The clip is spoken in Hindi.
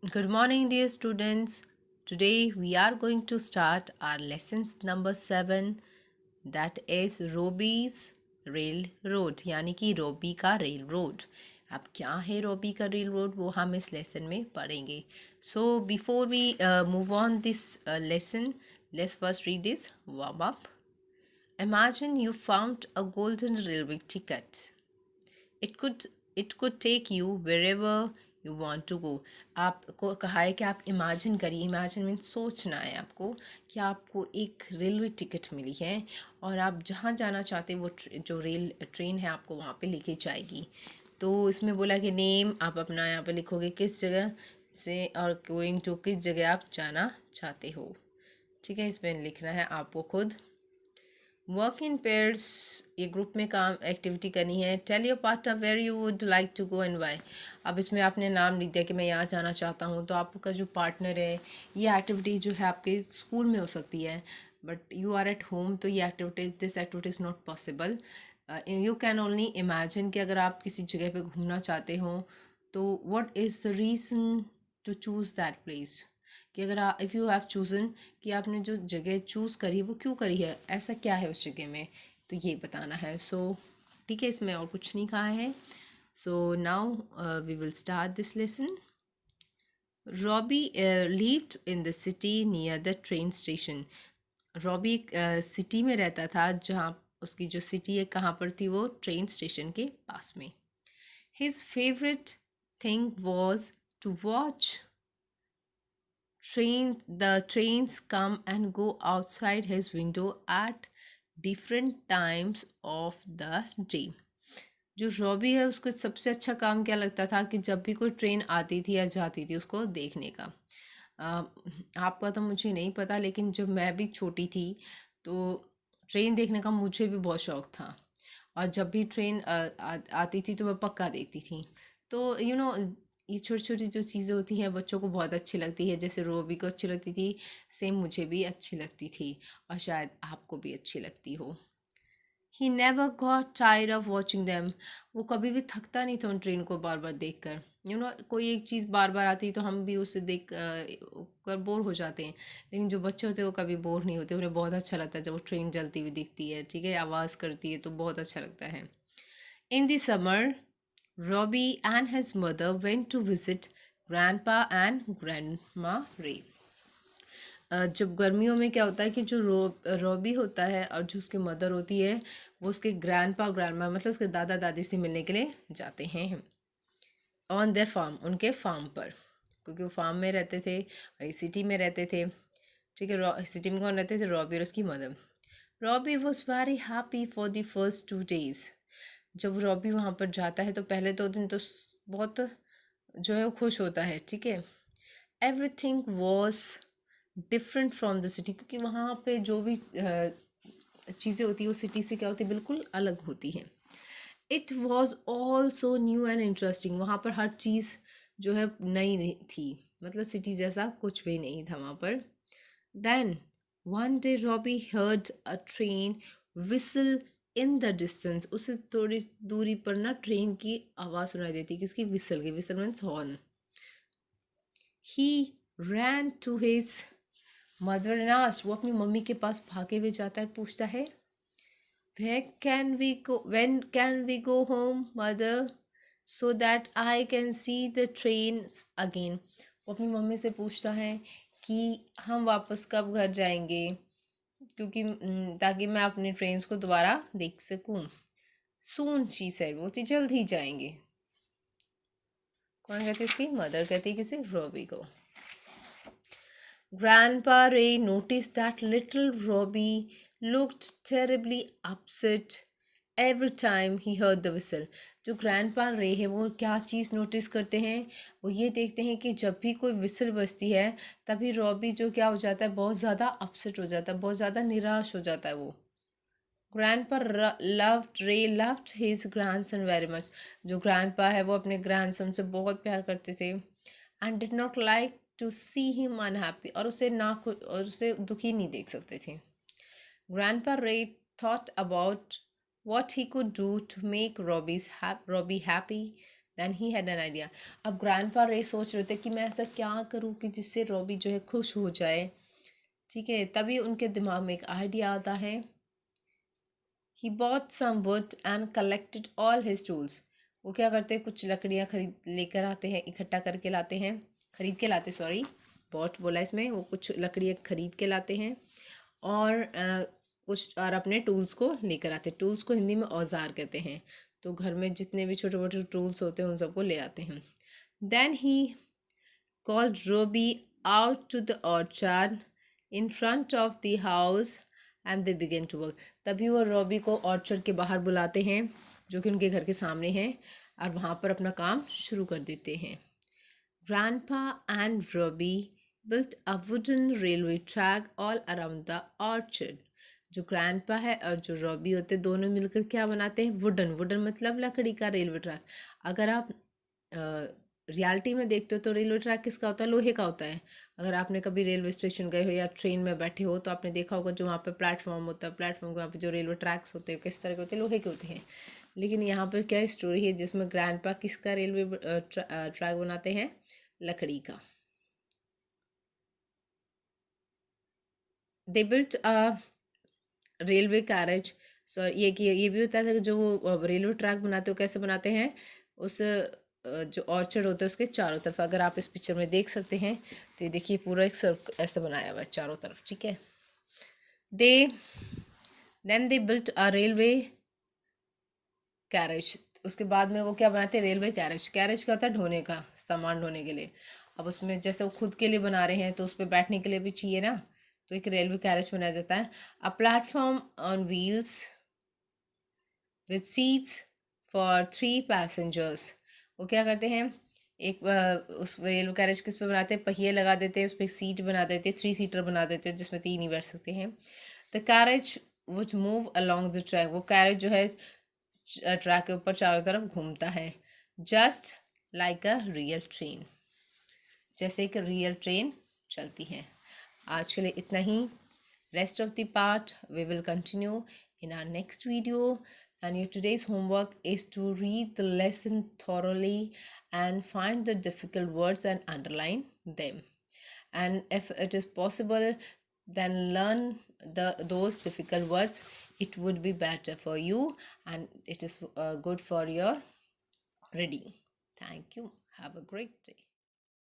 Good morning, dear students. Today we are going to start our lessons number 7, that is Robbie's Railroad, यानी कि रोबी का रेल रोड. अब क्या है रोबी का रेल रोड, वो हम इस लेसन में पढ़ेंगे. So before we move on this lesson, let's first read this warm up. Imagine you found a golden railway ticket. It could it could take you wherever you want to go. आपको कहा है कि आप इमेजिन करिए. इमेजिन मीन सोचना है आपको कि आपको एक रेलवे टिकट मिली है और आप जहाँ जाना चाहते हैं वो जो रेल ट्रेन है आपको वहाँ पे लेके जाएगी. तो इसमें बोला कि नेम आप अपना यहाँ पे लिखोगे किस जगह से और गोइंग टू किस जगह आप जाना चाहते हो. ठीक है, इसमें लिखना है आपको खुद. वर्क इन पेयर्स, ये ग्रुप में काम एक्टिविटी करनी है. Tell your partner where you would like to go and why. अब इसमें आपने नाम लिख दिया कि मैं यहाँ जाना चाहता हूँ, तो आपका जो पार्टनर है, ये एक्टिविटी जो है आपके स्कूल में हो सकती है, but you are at home, तो ये activities this activity is not possible. You can only imagine कि अगर आप किसी जगह पे घूमना चाहते हो तो what is the reason to choose that place. कि अगर आप इफ़ यू हैव चूज़न कि आपने जो जगह चूज़ करी वो क्यों करी है, ऐसा क्या है उस जगह में, तो ये बताना है. सो ठीक है, इसमें और कुछ नहीं कहा है. So now we will start this lesson. Roby lived in the city near the train station. Roby city में रहता था जहाँ उसकी जो सिटी है कहाँ पर थी, वो ट्रेन स्टेशन के पास में. His favorite thing was to watch the trains come and go outside his window at different times of the day. जो रॉबी है उसको सबसे अच्छा काम क्या लगता था कि जब भी कोई ट्रेन आती थी या जाती थी उसको देखने का. आपका तो मुझे नहीं पता, लेकिन जब मैं भी छोटी थी तो ट्रेन देखने का मुझे भी बहुत शौक था. और जब भी ट्रेन आती थी तो मैं पक्का देखती थी. तो ये छोटी छोटी जो चीज़ें होती हैं बच्चों को बहुत अच्छी लगती है. जैसे रोबी को अच्छी लगती थी, सेम मुझे भी अच्छी लगती थी और शायद आपको भी अच्छी लगती हो. He never got tired of watching them. वो कभी भी थकता नहीं था उन ट्रेन को बार बार देख कर. कोई एक चीज़ बार बार आती है तो हम भी उसे देख कर बोर हो जाते हैं, लेकिन जो बच्चे होते हैं वो कभी बोर नहीं होते. उन्हें बहुत अच्छा लगता है जब वो ट्रेन चलती हुई दिखती है, ठीक है, आवाज़ करती है तो बहुत अच्छा लगता है. In the summer Roby and his mother went to visit grandpa and grandma Ray. जब गर्मियों में क्या होता है कि जो रॉबी होता है और जो उसकी मदर होती है वो उसके ग्रैंडपा ग्रैंडमा मतलब उसके दादा दादी से मिलने के लिए जाते हैं ऑन देयर फार्म, उनके फार्म पर, क्योंकि वो फार्म में रहते थे और ये सिटी में रहते थे. ठीक है, सिटी में कौन रहते थे, रॉबी और उसकी mother. Robbie was very happy for the first 2 days. जब रॉबी वहाँ पर जाता है तो पहले 2 दिन तो बहुत जो है वो खुश होता है. ठीक है, everything was different from the city, क्योंकि वहाँ पे जो भी चीज़ें होती है वो सिटी से क्या होती है, बिल्कुल अलग होती हैं. It was all so new and interesting. वहाँ पर हर चीज़ जो है नई नहीं थी, मतलब सिटी जैसा कुछ भी नहीं था वहाँ पर. Then one day Roby heard a train whistle in the distance. उसे थोड़ी दूरी पर ना ट्रेन की आवाज़ सुनाई देती. किसकी, विसल की. Whistle means horn. He ran to his mother and asked. वो अपनी मम्मी के पास भागे हुए जाता है, पूछता है when can we go home mother, so that I can see the trains again. वो अपनी मम्मी से पूछता है कि हम वापस कब घर जाएंगे, क्योंकि ताकि मैं अपने ट्रेन्स को दोबारा देख सकूं. सून शी सेड, वो थी जल्द ही जाएंगे. कौन कहती है, उसकी मदर कहती है किसे, रॉबी को. Grandpa Ray noticed that little Robbie looked terribly upset every time he heard the whistle. जो ग्रैंडपा रे है वो क्या चीज़ नोटिस करते हैं, वो ये देखते हैं कि जब भी कोई विसल बजती है तभी रॉबी जो क्या हो जाता है, बहुत ज़्यादा अपसेट हो जाता है, बहुत ज़्यादा निराश हो जाता है वो. Grandpa loved his grandson very much. जो ग्रैंडपा है वो अपने ग्रैंडसन से बहुत प्यार करते थे. And did not like to see him unhappy, और उसे दुखी नहीं देख सकते थे. Grandpa Ray thought about what he could do to make Robbie happy. Then he had an idea. अब ग्रैंडपा रे सोच रहे थे कि मैं ऐसा क्या करूँ कि जिससे रॉबी जो है खुश हो जाए, ठीक है। तभी उनके दिमाग में एक आइडिया आता है। He bought some wood and collected all his tools. वो क्या करते हैं, कुछ लकड़ियाँ खरीद लेकर आते हैं, इकट्ठा करके लाते हैं, खरीद के लाते, सॉरी बॉट बोला इसमें, वो कुछ लकड़ियाँ खरीद के लाते हैं और कुछ और अपने टूल्स को लेकर आते हैं। टूल्स को हिंदी में औजार कहते हैं। तो घर में जितने भी छोटे मोटे टूल्स होते हैं उन सबको ले आते हैं। Then he called Roby out to the orchard in front of the house and they began to work. तभी वो रॉबी को ऑर्चर्ड के बाहर बुलाते हैं जो कि उनके घर के सामने है और वहाँ पर अपना काम शुरू कर देते हैं। Grandpa and Robbie built a wooden railway track all around the orchard. जो ग्रैंडपा है और जो रॉबी होते हैं दोनों मिलकर क्या बनाते हैं, वुडन, वुडन मतलब लकड़ी का रेलवे ट्रैक। अगर आप रियलिटी में देखते हो तो रेलवे ट्रैक किसका होता है, लोहे का होता है। अगर आपने कभी रेलवे स्टेशन गए हो या ट्रेन में बैठे हो तो आपने देखा होगा जो वहाँ पे प्लेटफॉर्म होता है, प्लेटफॉर्म के वहाँ पे जो रेलवे ट्रैक्स होते हैं किस तरह के होते हैं, लोहे के होते हैं। लेकिन यहाँ पर क्या स्टोरी है जिसमें ग्रैंडपा किसका रेलवे ट्रैक बनाते हैं, लकड़ी का। They built a railway carriage. So ये भी होता है कि जो वो रेलवे ट्रैक बनाते हो कैसे बनाते हैं, उस जो ऑर्चर्ड होता है उसके चारों तरफ, अगर आप इस पिक्चर में देख सकते हैं तो ये देखिए पूरा एक सर्कल ऐसे बनाया हुआ है चारों तरफ, ठीक है। Then they built a railway carriage. उसके बाद में वो क्या बनाते हैं, रेलवे कैरेज। कैरेज क्या होता है, ढोने का, सामान ढोने के लिए। अब उसमें जैसे वो खुद के लिए बना रहे हैं तो उस पर बैठने के लिए भी चाहिए ना, तो एक रेलवे कैरेज बनाया जाता है। A platform on wheels with seats for 3 passengers. वो क्या करते हैं, एक उस रेलवे कैरेज किस पे बनाते हैं, पहिए लगा देते हैं, उस पर सीट बना देते हैं, 3 सीटर बना देते हैं जिसमें 3 ही बैठ सकते हैं। The carriage which move along the track. वो कैरेज जो है ट्रैक के ऊपर चारों तरफ घूमता है। Just like a real train, जैसे एक रियल ट्रेन चलती है। आज के लिए इतना ही। Rest of the part we will continue in our next video, and your today's homework is to read the lesson thoroughly and find the difficult words and underline them, and if it is possible then learn those difficult words. It would be better for you and it is good for your reading. Thank you. Have a great day.